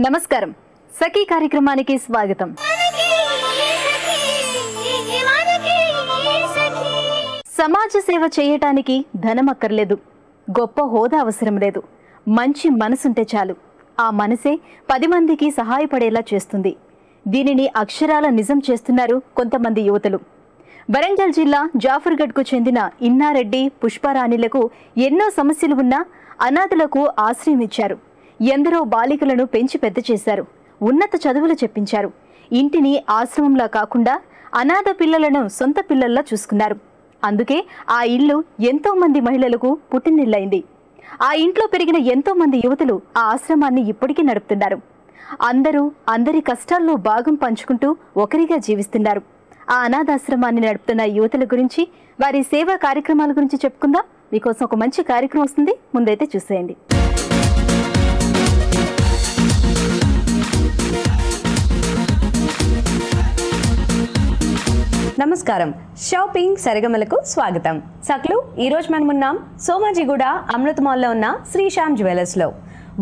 నమస్కారం సఖీ కార్యక్రమానికి స్వాగతం. సమాజ సేవ చేయటానికి ధనం అక్కర్లేదు, గొప్ప హోదా అవసరం లేదు. మంచి మనసుంటే చాలు. ఆ మనసే 10 మందికి సహాయపడేలా చేస్తుంది. దీనిని అక్షరాల నిజం చేస్తున్నారు కొంతమంది యువతులు. వరంగల్ జిల్లా జాఫర్గఢ్కు చెందిన ఇన్నారెడ్డి, పుష్పరాణిలకు ఎన్నో సమస్యలు ఉన్నా అనాథలకు ఆశ్రయం ఇచ్చారు. ఎందరో బాలికలను పెంచి పెద్ద చేశారు. ఉన్నత చదువులు చెప్పించారు. ఇంటిని ఆశ్రమంలా కాకుండా అనాథ పిల్లలను సొంత పిల్లల్లా చూసుకున్నారు. అందుకే ఆ ఇల్లు ఎంతో మంది మహిళలకు పుట్టినిల్లైంది. ఆ ఇంట్లో పెరిగిన ఎంతో మంది యువతులు ఆ ఆశ్రమాన్ని ఇప్పటికీ నడుపుతున్నారు. అందరి కష్టాల్లో భాగం పంచుకుంటూ ఒకరిగా జీవిస్తున్నారు. ఆ అనాథాశ్రమాన్ని నడుపుతున్న యువతుల గురించి, వారి సేవా కార్యక్రమాల గురించి చెప్పుకుందాం. మీకోసం ఒక మంచి కార్యక్రమం వస్తుంది, ముందైతే చూసేయండి. నమస్కారం, షాపింగ్ సరిగమలకు స్వాగతం. సక్లు ఈరోజు మనం ఉన్నాం సోమాజిగూడ అమృత్ మాల్లో ఉన్న శ్రీశ్యామ్ జ్యువెలర్స్ లో.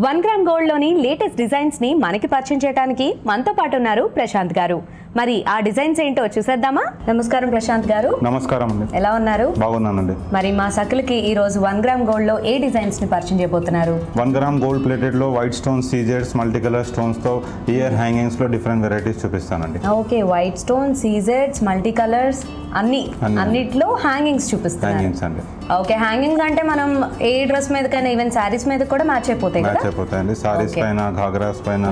1 గ్రామ్ గోల్డ్ లోని లేటెస్ట్ డిజైన్స్ ని మనకి పరిచయం చేయడానికి మనతో పాటు ఉన్నారు ప్రశాంత్ గారు. మరి ఆ డిజైన్స్ ఏంటో చూసేద్దామా? నమస్కారం ప్రశాంత్ గారు. నమస్కారం అండి. ఎలా ఉన్నారు? బాగున్నానండి. మరి మా సకులకి ఈ రోజు 1 గ్రామ్ గోల్డ్ లో ఏ డిజైన్స్ ని పరిచయం చేయబోతున్నారు? 1 గ్రామ్ గోల్డ్ ప్లేటెడ్ లో వైట్ స్టోన్ సీజెడ్స్ మల్టీ కలర్ స్టోన్స్ తో ఇయర్ హ్యాంగింగ్స్ లో డిఫరెంట్ వెరైటీస్ చూపిస్తానండి. ఓకే, వైట్ స్టోన్ సీజెడ్స్ మల్టీ కలర్స్ అన్నిట్లో హ్యాంగింగ్స్ చూపిస్తాను. హ్యాంగింగ్స్ అండి. ఓకే, హ్యాంగింగ్స్ అంటే మనం ఏ డ్రెస్ మీద కైనా ఈవెన్ సారీస్ మీద కూడా మ్యాచ్ అయిపోతాయి కదా? మ్యాచ్ అయిపోతాయండి. సారీస్ పైన, ఘాగ్రాస్ పైన,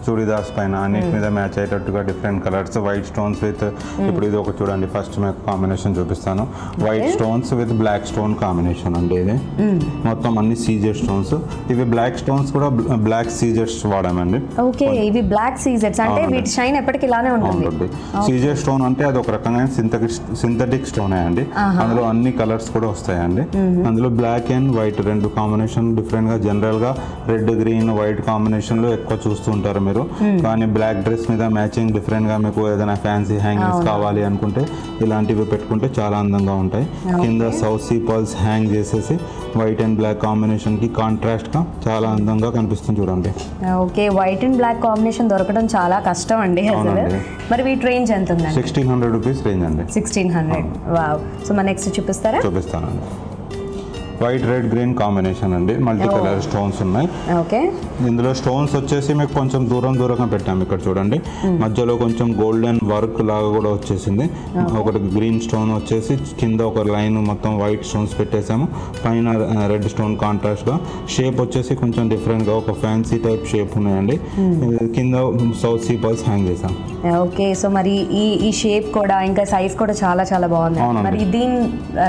చూడిదార్స్ పైన అన్నిటి మీద మ్యాచ్ అయ్యేటట్టుగా different colours white stones with, ఇప్పుడు ఇది ఒక చూడండి, ఫస్ట్ మీకు కాంబినేషన్ చూపిస్తాను. White stones with black stone combination అండి. ఇది మొత్తం అన్ని సీజెడ్ స్టోన్స్. ఇవి బ్లాక్ స్టోన్స్ కూడా బ్లాక్ సీజెడ్స్ వాడామండి. ఓకే, ఇవి బ్లాక్ సీజెడ్స్ అంటే వీటి షైన్ ఎప్పటికీ ఇలానే ఉంటుంది. సీజెడ్ స్టోన్ అంటే అది ఒక రకమైన సింథటిక్ స్టోన్ అండి. అందులో అన్ని కలర్స్ కూడా వస్తాయండి. అందులో బ్లాక్ అండ్ వైట్ రెండు కాంబినేషన్ డిఫరెంట్ గా, జనరల్ గా రెడ్, గ్రీన్, వైట్ కాంబినేషన్ లో ఎక్కువ చూస్తూ ఉంటారు మీరు. కానీ బ్లాక్ డ్రెస్ మీద మ్యాచింగ్ డిఫరెంట్ గా మీకు ఏదైనా ఫ్యాన్సీ హ్యాంగింగ్స్ కావాలి అనుకుంటే ఇలాంటివి పెట్టుకుంటే చాలా అందంగా ఉంటాయి. కింద సౌత్ సీ పర్ల్స్ హ్యాంగ్ చేసేసి వైట్ అండ్ బ్లాక్ కాంబినేషన్ కి కాంట్రాస్ట్ గా చాలా అందంగా కనిపిస్తుంది చూడండి. Okay, white and black combination దొరకడం చాలా కష్టం అండి అసలు. మరి వీటి రేంజ్ ఎంత ఉందండి? 1600 రూపీస్ రేంజ్ అండి. 1600. వావ్. సో మన నెక్స్ట్ చూపిస్తారా? చూపిస్తానండి. వైట్, రెడ్, గ్రీన్ కాంబినేషన్ అండి. మల్టీ కలర్ స్టోన్స్ ఉన్నాయి. ఓకే, ఇందులో స్టోన్స్ వచ్చేసి మీకు కొంచెం దూరంగా పెట్టాము. ఇక్కడ చూడండి, మధ్యలో కొంచెం గోల్డెన్ వర్క్ లాగా కూడా వచ్చేసింది. ఒకటి గ్రీన్ స్టోన్ వచ్చేసి కింద ఒక లైన్ మొత్తం వైట్ స్టోన్స్ పెట్టేసాము. పైన రెడ్ స్టోన్ కాంట్రాస్ట్ గా. షేప్ వచ్చేసి కొంచెం డిఫరెంట్ గా ఒక ఫ్యాన్సీ టైప్ షేప్ ఉన్నాయండి. కింద సౌత్ సీ పర్ల్స్ హ్యాంగ్ చేసాం. ఓకే, సో మరి ఈ షేప్ కూడా ఇంకా సైజ్ కూడా చాలా చాలా బాగుంది. మరి దీని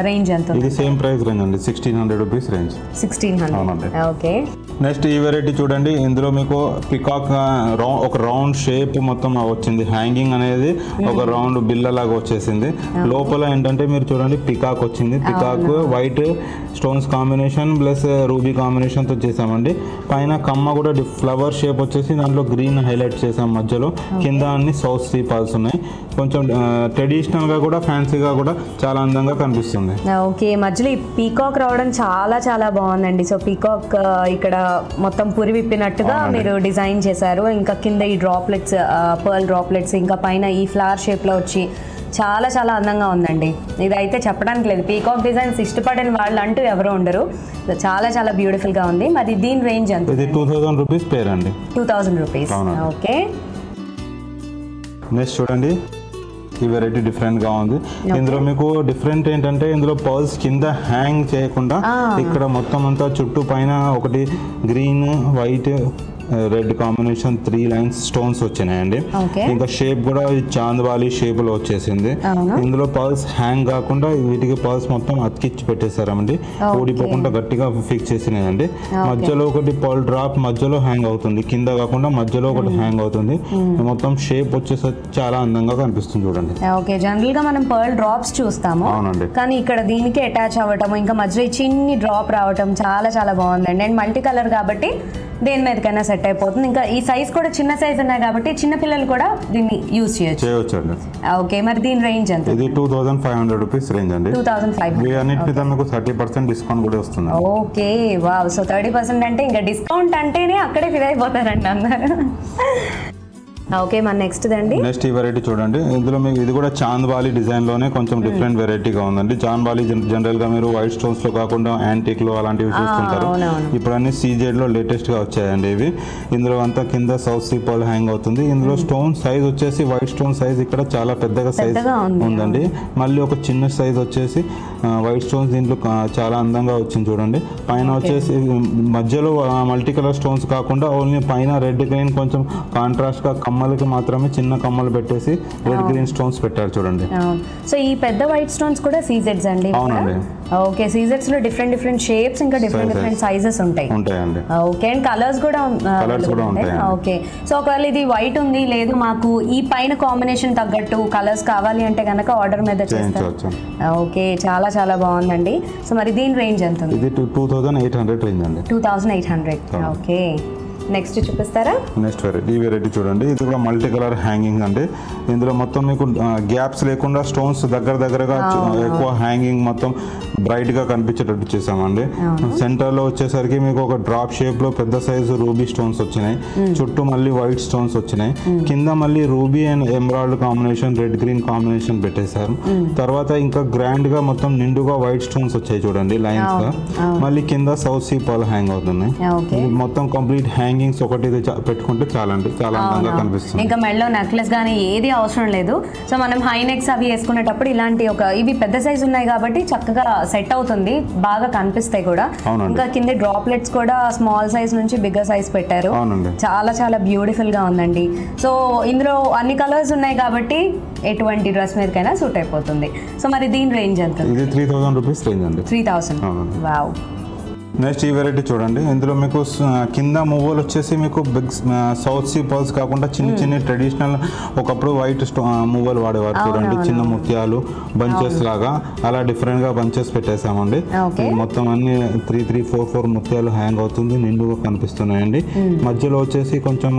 రేంజ్ ఎంత? ఇది సేమ్ ప్రైస్ రేంజ్ అండి, 1600 రూపీస్ రేంజ్. 1600. ఓకే, నెక్స్ట్ ఈ వెరైటీ చూడండి. ఇందులో మీకు పికాక్ ఒక రౌండ్ షేప్ మొత్తం వచ్చింది. హ్యాంగింగ్ అనేది ఒక రౌండ్ బిల్ల లాగా వచ్చేసింది. లోపల ఏంటంటే మీరు చూడండి పికాక్ వచ్చింది. Peacock white stones combination plus ruby combination తో చేసామండి. పైన కమ్మ కూడా ఫ్లవర్ షేప్ వచ్చేసి దాంట్లో గ్రీన్ హైలైట్ చేసాం మధ్యలో. కింద అన్ని సౌత్ సీ పర్ల్స్ ఉన్నాయి. కొంచెం ట్రెడిషనల్ గా కూడా ఫ్యాన్సీగా కూడా చాలా అందంగా కనిపిస్తుంది. ఓకే, మధ్యలో ఈ పీకాక్ రావడం చాలా చాలా బాగుందండి. సో పీకాక్ ఇక్కడ మొత్తం పురి విప్పినట్టుగా మీరు డిజైన్ చేశారు. ఇంకా కింద ఈ డ్రాప్లెట్స్, పర్ల్ డ్రాప్లెట్స్, ఇంకా పైన ఈ ఫ్లవర్ షేప్ లో వచ్చి చాలా చాలా అందంగా ఉందండి. ఇదైతే చెప్పడానికి లేదు, పీకాక్ డిజైన్స్ ఇష్టపడని వాళ్ళు అంటూ ఎవరు ఉండరు. చాలా చాలా బ్యూటిఫుల్ గా ఉంది. మరి దీని రేంజ్ ఎంత? ఇది 2000 రూపీస్ పేర్ అండి. 2000 రూపీస్. ఓకే, నెక్స్ట్ చూడండి, ఈ వెరైటీ డిఫరెంట్ గా ఉంది. ఇందులో మీకు డిఫరెంట్ ఏంటంటే ఇందులో పర్ల్స్ కింద హ్యాంగ్ చేయకుండా ఇక్కడ మొత్తం అంతా చుట్టూ పైన ఒకటి green, white, red combination 3 lines stones వచ్చినాయండి. ఇంకా షేప్ కూడా చాందవాలి షేప్ లో వచ్చేసింది. ఇందులో పర్ల్స్ హ్యాంగ్ కాకుండా వీటికి పర్ల్స్ మొత్తం అతికిచ్చి పెట్టేశారండి. ఊడిపోకుండా గట్టిగా ఫిక్స్ చేసినాయండి. మధ్యలో ఒకటి పర్ల్ డ్రాప్ మధ్యలో హ్యాంగ్ అవుతుంది, కింద కాకుండా మధ్యలో ఒకటి హ్యాంగ్ అవుతుంది. మొత్తం షేప్ వచ్చేసి చాలా అందంగా కనిపిస్తుంది చూడండి. ఓకే, జనరల్ గా మనం పర్ల్ డ్రాప్స్ చూస్తాము, కానీ ఇక్కడ దీనికి అటాచ్ అవ్వటం, ఇంకా మధ్యలో చిన్ని డ్రాప్ రావటం చాలా చాలా బాగుందండి. అండ్ మల్టీ కలర్ కాబట్టి దేని మీదకైనా సెట్ అయిపోతుంది. ఇంకా ఈ సైజ్ కూడా చిన్న సైజ్ ఉన్నాయి కాబట్టి చిన్న పిల్లలు కూడా దీన్ని యూజ్ చేయొచ్చు అండి. ఓకే, మరి దీని రేంజ్ ఎంత? ఇది 2500 రూపీస్ రేంజ్ అండి. 2500. అన్నిటి మీద మీకు 30% డిస్కౌంట్ కూడా వస్తుంది. Okay, wow. సో 30% అంటే ఇంకా డిస్కౌంట్ అంటేనే అక్కడే ఫిల్ అయిపోతారండి అందరు. ఓకే, మన నెక్స్ట్ అండి. నెక్స్ట్ ఈ వెరైటీ చూడండి. ఇందులో మీకు ఇది కూడా చాంద్బాలి డిజైన్ లోనే కొంచెం డిఫరెంట్ వెరైటీగా ఉందండి. చాంద్బాలి జనరల్ గా మీరు వైట్ స్టోన్స్ లో కాకుండా యాంటిక్ లో అలాంటివి చూస్తుంటారు. ఇప్పుడు అన్ని సీజెడ్ లో లేటెస్ట్ గా వచ్చాయండి ఇవి. ఇందులో అంతా కింద సౌత్ సీ పర్ల్ హ్యాంగ్ అవుతుంది. ఇందులో స్టోన్ సైజ్ వచ్చేసి వైట్ స్టోన్ సైజ్ ఇక్కడ చాలా పెద్దగా సైజ్ ఉందండి. మళ్ళీ ఒక చిన్న సైజ్ వచ్చేసి వైట్ స్టోన్స్ దీంట్లో చాలా అందంగా వచ్చింది చూడండి. పైన వచ్చేసి మధ్యలో మల్టీ కలర్ స్టోన్స్ కాకుండా ఓన్లీ పైన రెడ్ గ్రీన్ కొంచెం కాంట్రాస్ట్ గా కమ్మలకి మాత్రమే చిన్న కమ్మలు పెట్టేసి రెడ్ గ్రీన్ స్టోన్స్ పెట్టారు చూడండి. సో ఈ పెద్ద వైట్ స్టోన్స్ కూడా సీజెడ్స్ అండి? అవునండి. ఓకే, సీజెడ్స్ లో డిఫరెంట్ షేప్స్ ఇంకా డిఫరెంట్ సైజెస్ ఉంటాయండి. ఓకే, అండ్ కలర్స్ కూడా ఉంటాయి. ఓకే, సో ఒకవేళ ఇది వైట్ ఉంది, లేదు మాకు ఈ పైన కాంబినేషన్ తగ్గట్టు కలర్స్ కావాలి అంటే కనుక ఆర్డర్ మీద చేస్తారు. ఓకే, చాలా చాలా బాగుందండి. సో మరి దీని రేంజ్ ఎంత ఉంది? ఇది 2800 రేంజ్ అండి. 2800. ఓకే, నెక్స్ట్ చూపిస్తారా? నెక్స్ట్ వెరైటీ ఈ వెరైటీ చూడండి. ఇది కూడా మల్టీ కలర్ హ్యాంగింగ్ అండి. ఇందులో మొత్తం మీకు గ్యాప్స్ లేకుండా స్టోన్స్ దగ్గరగా ఎక్కువ హ్యాంగింగ్ మొత్తం బ్రైట్ గా కనిపించేటట్టు చేసామండి. సెంటర్ లో వచ్చేసరికి మీకు ఒక డ్రాప్ షేప్ లో పెద్ద సైజు రూబీ స్టోన్స్ వచ్చినాయి. చుట్టూ మళ్ళీ వైట్ స్టోన్స్ వచ్చినాయి. కింద మళ్ళీ ruby and emerald combination red green combination పెట్టేశారు. తర్వాత ఇంకా గ్రాండ్ గా మొత్తం నిండుగా వైట్ స్టోన్స్ వచ్చాయి చూడండి లైన్స్ గా. మళ్ళీ కింద సౌత్ సీ పర్ల్ హ్యాంగ్ అవుతున్నాయి. మొత్తం కంప్లీట్ హ్యాంగింగ్స్ ఒకటి పెట్టుకుంటే చాలా అందంగా కనిపిస్తుంది. ఇంకా మెడలో నెక్లెస్ గానీ ఏది అవసరం లేదు. సో మనం హై నెక్స్ అవి వేసుకునేటప్పుడు ఇలాంటి ఇవి పెద్ద సైజ్ ఉన్నాయి కాబట్టి చక్కగా సెట్ అవుతుంది, బాగా కనిపిస్తాయి కూడా. ఇంకా కింద డ్రాప్లెట్స్ కూడా స్మాల్ సైజ్ నుంచి బిగ్గర్ సైజ్ పెట్టారు. చాలా చాలా బ్యూటిఫుల్ గా ఉందండి. సో ఇందులో అన్ని కలర్స్ ఉన్నాయి కాబట్టి ఎటువంటి డ్రెస్ మీదకైనా సూట్ అయిపోతుంది. సో మరి దీని రేంజ్ ఎంత? ఇది 3000 రూపీస్ రేంజ్ అండి. 3000. వావ్. నెక్స్ట్ ఈ వెరైటీ చూడండి. ఇందులో మీకు కింద మువ్వలు వచ్చేసి మీకు బిగ్ సౌత్ సీ పర్ల్స్ కాకుండా చిన్న ట్రెడిషనల్ ఒకప్పుడు వైట్ మువ్వలు వాడేవారు చూడండి. చిన్న ముత్యాలు బంచెస్ లాగా అలా డిఫరెంట్ గా బంచెస్ పెట్టేసామండి. మొత్తం అన్ని 3, 4 ముత్యాలు హ్యాంగ్ అవుతుంది, నిండుగా కనిపిస్తున్నాయండి. మధ్యలో వచ్చేసి కొంచెం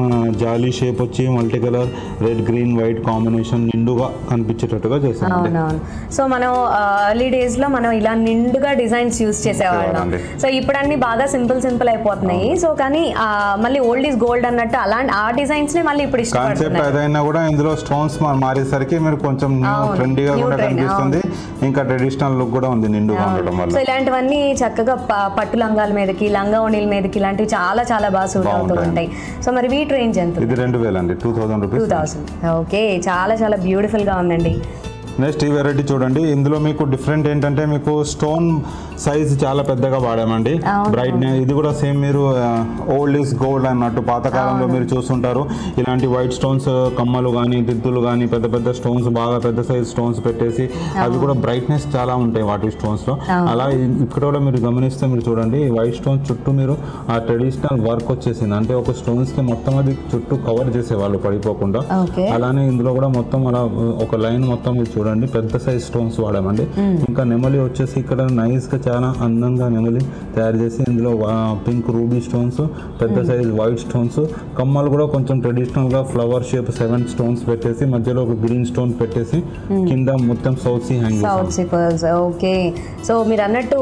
జాలీ షేప్ వచ్చి multi colour red green white combination నిండుగా కనిపించేటట్టుగా చేసామండి. సో మనం ఎర్లీ డేస్ లో మనం ఇలా నిండుగా డిజైన్స్ యూజ్ చేసేవాళ్ళం. సో ఇప్పుడు అన్ని బాగా సింపుల్ అయిపోతున్నాయి. సో కానీ మళ్ళీ ఓల్డ్ ఈజ్ గోల్డ్ అన్నట్టు అలాంటి ఆ డిజైన్స్ ని మళ్ళీ ఇప్పుడు కాన్సెప్ట్ ఏదైనా కూడా ఇందులో స్టోన్స్ మారేసరికి మీరు కొంచెం ట్రెండీగా కూడా కనిపిస్తుంది. ఇంకా ట్రెడిషనల్ లుక్ కూడా ఉంది నిండుగా ఉండడం వల్ల. సో ఇలాంటివన్నీ చక్కగా పట్టు లంగాల మీదకి లంగా ఓణీల మీదకి ఇలాంటివి చాలా చాలా బాగా సూట్ అవుతూ ఉంటాయి. సో మరి వీటి రేంజ్ ఎంత? ఇది 2000 అండి. 2000 రూపీస్. 2000. ఓకే, చాలా చాలా బ్యూటిఫుల్ గా ఉందండి. నెక్స్ట్ ఈ వెరైటీ చూడండి. ఇందులో మీకు డిఫరెంట్ ఏంటంటే మీకు స్టోన్ సైజ్ చాలా పెద్దగా వాడామండి. బ్రైట్నెస్ ఇది కూడా సేమ్ మీరు ఓల్డ్ ఈజ్ గోల్డ్ అన్నట్టు పాతకాలంలో మీరు చూస్తుంటారు. ఇలాంటి వైట్ స్టోన్స్ కమ్మలు కానీ దిద్దులు కానీ పెద్ద స్టోన్స్ బాగా పెద్ద సైజ్ స్టోన్స్ పెట్టేసి అవి కూడా బ్రైట్నెస్ చాలా ఉంటాయి వాటి స్టోన్స్ లో. అలా ఇక్కడ కూడా మీరు గమనిస్తే మీరు చూడండి వైట్ స్టోన్స్ చుట్టూ మీరు ఆ ట్రెడిషనల్ వర్క్ వచ్చేసింది. అంటే ఒక స్టోన్స్ కి మొత్తం అది చుట్టూ కవర్ చేసేవాళ్ళు పడిపోకుండా. అలానే ఇందులో కూడా మొత్తం అలా ఒక లైన్ మొత్తం మీరు చూడండి పెద్ద సైజ్ స్టోన్స్ వాడామండి. ఇంకా నెమలి వచ్చేసి ఇక్కడ నైస్ గా చాలా అందంగా నెమలి తయారు చేసి ఇందులో పింక్ రూబీ స్టోన్స్ పెద్ద సైజ్ వైట్ స్టోన్స్ కమ్మలు కూడా కొంచెం ట్రెడిషనల్ గా ఫ్లవర్ షేప్ 7 స్టోన్స్ పెట్టేసి మధ్యలో ఒక గ్రీన్ స్టోన్ పెట్టేసి కింద మొత్తం South Sea hang. Okay, so మీరు అన్నట్టు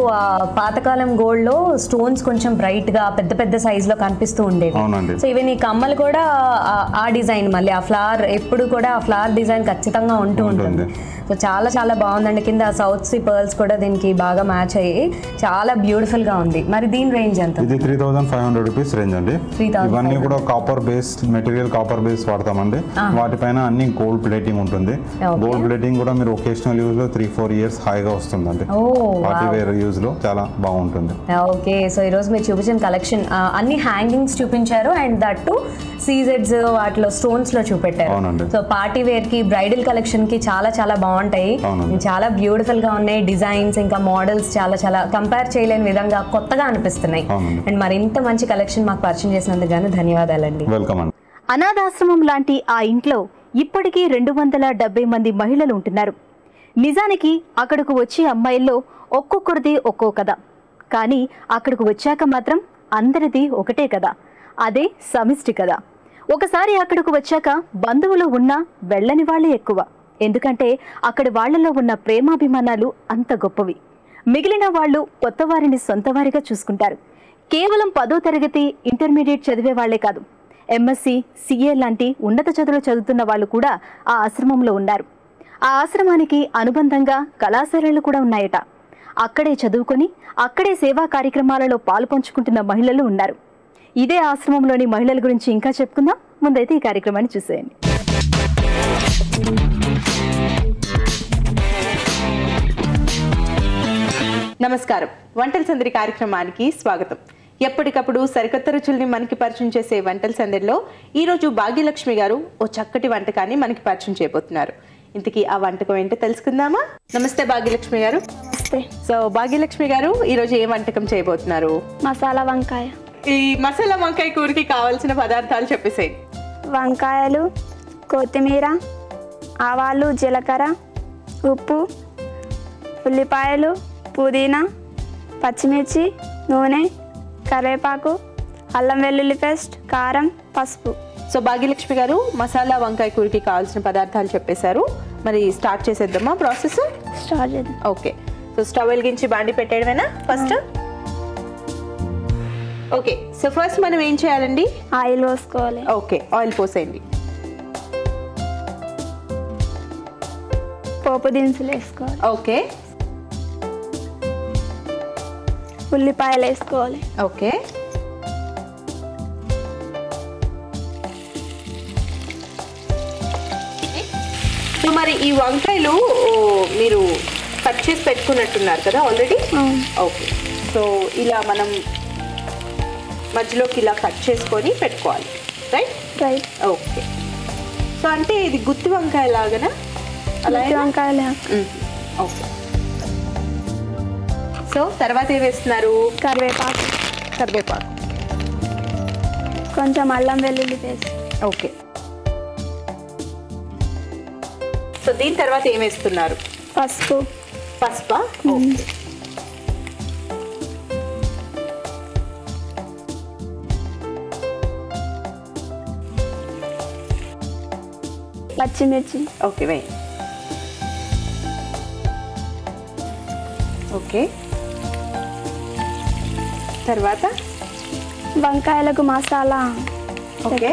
పాతకాలం గోల్డ్ లో స్టోన్స్ కొంచెం బ్రైట్ గా పెద్ద సైజ్ లో కనిపిస్తూ ఉండేది. సో ఈవెన్ ఈ కమ్మలు కూడా ఆ డిజైన్ మళ్ళీ ఆ ఫ్లవర్ ఎప్పుడు కూడా ఆ ఫ్లవర్ డిజైన్ ఖచ్చితంగా ఉంటూ ఉంటుంది. సో చాలా చాలా బాగుందండి. కింద సౌత్ సీ పర్ల్స్ కూడా దీనికి బాగా మ్యాచ్ అయ్యి చాలా బ్యూటిఫుల్ గా ఉంది. మరి దీని రేంజ్ ఎంత? ఇది 3500 రూపీస్ రేంజ్ అండి. ఇవన్నీ కూడా copper base material copper base వాడతామండి. వాటిపైన అన్ని గోల్డ్ ప్లేటింగ్ ఉంటుంది. గోల్డ్ ప్లేటింగ్ కూడా మీరు ఒకేషనల్ యూజ్ లో 3-4 ఇయర్స్ హాయిగా వస్తుందండి. పార్టీ వేర్ యూజ్ లో చాలా బాగుంటుంది. ఓకే, సో ఈ రోజు మీరు చూపించిన కలెక్షన్ అన్ని హ్యాంగింగ్స్ చూపించారు అండ్ దట్ టు సీజెడ్స్ వాటిలో స్టోన్స్ లో చూపెట్టారు. సో పార్టీ వేర్ కి బ్రైడల్ కలెక్షన్ కి చాలా చాలా బాగుంటాయి. చాలా బ్యూటిఫుల్ గా ఉన్నాయి డిజైన్స్ ఇంకా మోడల్స్ చాలా చాలా కంపేర్ చేయలేని విధంగా కొత్తగా అనిపిస్తున్నాయి. అండ్ మరి ఇంత మంచి కలెక్షన్ మాకు పరిచయం చేసినందుకు గాను ధన్యవాదాలండి. వెల్కమ్ అండి. అనాథాశ్రమం లాంటి ఆ ఇంట్లో ఇప్పటికీ 270 మంది మహిళలు ఉంటున్నారు. నిజానికి అక్కడకు వచ్చే అమ్మాయిల్లో ఒక్కొక్కరిది ఒక్కో కథ. కానీ అక్కడకు వచ్చాక మాత్రం అందరిది ఒకటే కదా. అదే సమిష్టి కథ. ఒకసారి అక్కడకు వచ్చాక బంధువులు ఉన్నా వెళ్ళని వాళ్ళే ఎక్కువ. ఎందుకంటే అక్కడి వాళ్లలో ఉన్న ప్రేమాభిమానాలు అంత గొప్పవి. మిగిలిన వాళ్ళు కొత్త వారిని సొంత వారిగా చూసుకుంటారు. కేవలం 10వ తరగతి ఇంటర్మీడియట్ చదివే వాళ్లే కాదు, ఎంఎస్సి, సిఏ లాంటి ఉన్నత చదువులు చదువుతున్న వాళ్ళు కూడా ఆ ఆశ్రమంలో ఉన్నారు. ఆ ఆశ్రమానికి అనుబంధంగా కళాశాలలు కూడా ఉన్నాయట. అక్కడే చదువుకొని అక్కడే సేవా కార్యక్రమాలలో పాలు పంచుకుంటున్న మహిళలు ఉన్నారు. ఇదే ఆశ్రమంలోని మహిళల గురించి ఇంకా చెప్పుకుందాం. ముందైతే ఈ కార్యక్రమాన్ని చూసేయండి. నమస్కారం. వంటల సందడి కార్యక్రమానికి స్వాగతం. ఎప్పటికప్పుడు సరికొత్త రుచుల్ని మనకి పరిచయం చేసే వంటల సందడిలో ఈరోజు భాగ్యలక్ష్మి గారు ఓ చక్కటి వంటకాన్ని మనకి పరిచయం చేయబోతున్నారు. ఇంతకీ ఆ వంటకం ఏంటో తెలుసుకుందామా? నమస్తే భాగ్యలక్ష్మి గారు. నమస్తే. సో భాగ్యలక్ష్మి గారు, ఈరోజు ఏ వంటకం చేయబోతున్నారు? మసాలా వంకాయ. ఈ మసాలా వంకాయ కూరకి కావాల్సిన పదార్థాలు చెప్పేసేయి. వంకాయలు, కొత్తిమీర, ఆవాలు, జీలకర్ర, ఉప్పు, ఉల్లిపాయలు, పుదీనా, పచ్చిమిర్చి, నూనె, కరివేపాకు, అల్లం వెల్లుల్లి పేస్ట్, కారం, పసుపు. సో భాగ్యలక్ష్మి గారు, మసాలా వంకాయ కూరకి కావాల్సిన పదార్థాలు చెప్పేశారు. మరి స్టార్ట్ చేసేద్దామా ప్రాసెస్? స్టార్ట్ చేద్దాం. ఓకే. సో స్టవ్ వెలిగించి బాండి పెట్టేయడమేనా ఫస్ట్? ఓకే. సో ఫస్ట్ మనం ఏం చేయాలండి? ఆయిల్ పోసుకోవాలి. Okay, oil పోసేయండి. పోపు దినుసులు వేసుకోవాలి. ఓకే. ఉల్లిపాయలు వేసుకోవాలి. ఓకే. సో మరి ఈ వంకాయలు మీరు కట్ చేసి పెట్టుకున్నట్టున్నారు కదా ఆల్రెడీ? ఓకే. సో ఇలా మనం మధ్యలోకి ఇలా కట్ చేసుకొని పెట్టుకోవాలి, రైట్? రైట్. ఓకే. సో అంటే ఇది గుత్తి వంకాయ లాగానా? అలా వంకాయలు. ఓకే. సో తర్వాత ఏం వేస్తున్నారు? కరివేపాకు. కరివేపాకు. కొంచెం అల్లం వెల్లుల్లి పేస్ట్. ఓకే. సో దీని తర్వాత ఏం వేస్తున్నారు? పసుపు. పసుపా? ఓకే. పచ్చిమిర్చి. ఓకే, వేయండి. ఓకే. తర్వాత వంకాయలకు మసాలా. ఓకే.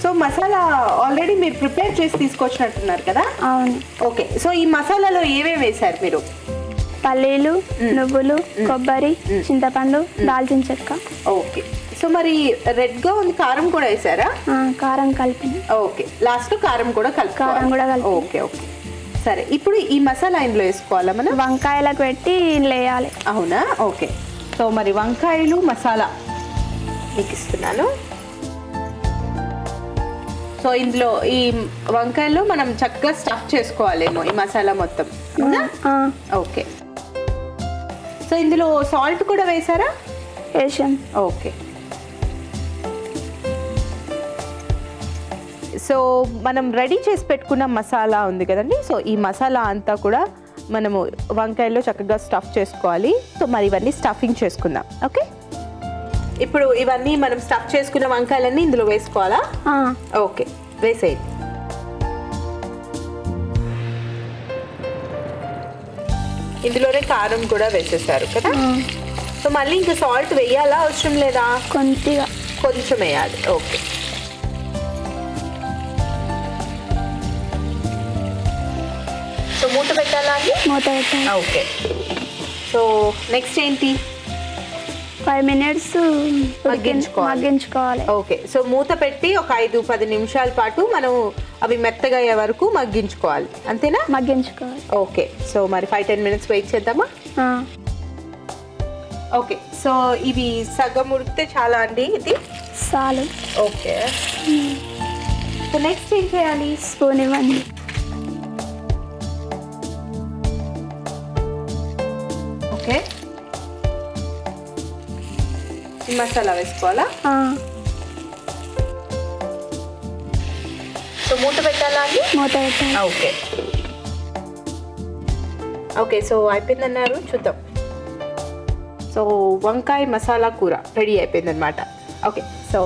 సో మసాలా ఆల్రెడీ మీరు ప్రిపేర్ చేసి తీసుకొచ్చినట్టున్నారు కదా? అవును. ఓకే. సో ఈ మసాలాలో ఏమేమి వేశారు మీరు? పల్లీలు, నువ్వులు, కొబ్బరి, చింతపండు, దాల్చిన చెక్క. ఓకే. సో మరి రెడ్గా ఉంది, కారం కూడా వేసారా? కారం కలిపి. ఓకే. లాస్ట్ కారం కూడా కలిపి. కారం కూడా కలిపి. ఓకే. ఓకే, సరే. ఇప్పుడు ఈ మసాలా ఇందులో వేసుకోవాలా మనం? వంకాయలకు పెట్టి వేయాలి. అవునా? ఓకే. సో మరి వంకాయలు మసాలా మీకు ఇస్తున్నాను. సో ఇందులో ఈ వంకాయల్లో మనం చక్కగా స్టఫ్ చేసుకోవాలేమో ఈ మసాలా మొత్తం. ఓకే. సో ఇందులో సాల్ట్ కూడా వేసారా? వేసాం. ఓకే. సో మనం రెడీ చేసి పెట్టుకున్న మసాలా ఉంది కదండి, సో ఈ మసాలా అంతా కూడా మనము వంకాయల్లో చక్కగా స్టఫ్ చేసుకోవాలి. సో మరి ఇవన్నీ స్టఫింగ్ చేసుకుందాం. ఓకే. ఇప్పుడు ఇవన్నీ మనం స్టఫ్ చేసుకున్న వంకాయలన్నీ ఇందులో వేసుకోవాలా? ఓకే, వేసేయండి. ఇందులోనే కారం కూడా వేసేసారు కదా? సో మళ్ళీ ఇంకా సాల్ట్ వేయాలా, అవసరం లేదా? కొద్దిగా. కొంచెం వేయాలి. ఓకే. సో మూత పెట్టాలా అండి? మూత పెట్టాలి. ఓకే. సో నెక్స్ట్ ఏంటి? 5 minutes మగ్గించుకోవాలి. ఓకే. సో మూత పెట్టి ఒక 5-10 నిమిషాల పాటు మనం అవి మెత్తగా అయ్యే వరకు మగ్గించుకోవాలి, అంతేనా? మగ్గించుకోవాలి. ఓకే. సో మరి 5-10 minutes వెయిట్ చేద్దామా? ఓకే. సో ఇవి సగం ఉడికితే చాలా అండి ఇది? చాలు. ఓకే. సో నెక్స్ట్ ఏం చేయాలి? స్పూన్ ఇవ్వండి. ఓకే. మసాలా వేసుకోవాలా? సో మూత పెట్టాలా అండి? మూత పెట్టాలి. ఓకే. ఓకే. సో అయిపోయిందన్నారు, చూద్దాం. సో వంకాయ మసాలా కూర రెడీ అయిపోయింది అనమాట. ఓకే. సో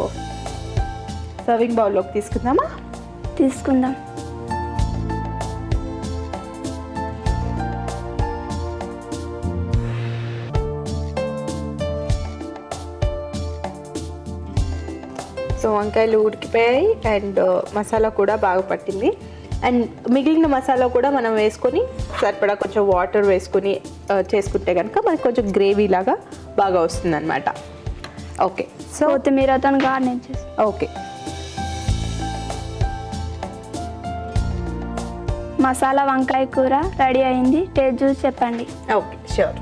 సర్వింగ్ బౌల్లోకి తీసుకుందామా? తీసుకుందాం. సో వంకాయలు ఉడికిపోయాయి అండ్ మసాలా కూడా బాగా పట్టింది. అండ్ మిగిలిన మసాలా కూడా మనం వేసుకొని సరిపడా కొంచెం వాటర్ వేసుకొని చేసుకుంటే కనుక మనకి కొంచెం గ్రేవీ లాగా బాగా వస్తుంది అనమాట. ఓకే, సో కొత్తిమీరతో గార్నిష్ చేసి ఓకే, మసాలా వంకాయ కూర రెడీ అయింది. టేస్ట్ చూసి చెప్పండి. Okay sure.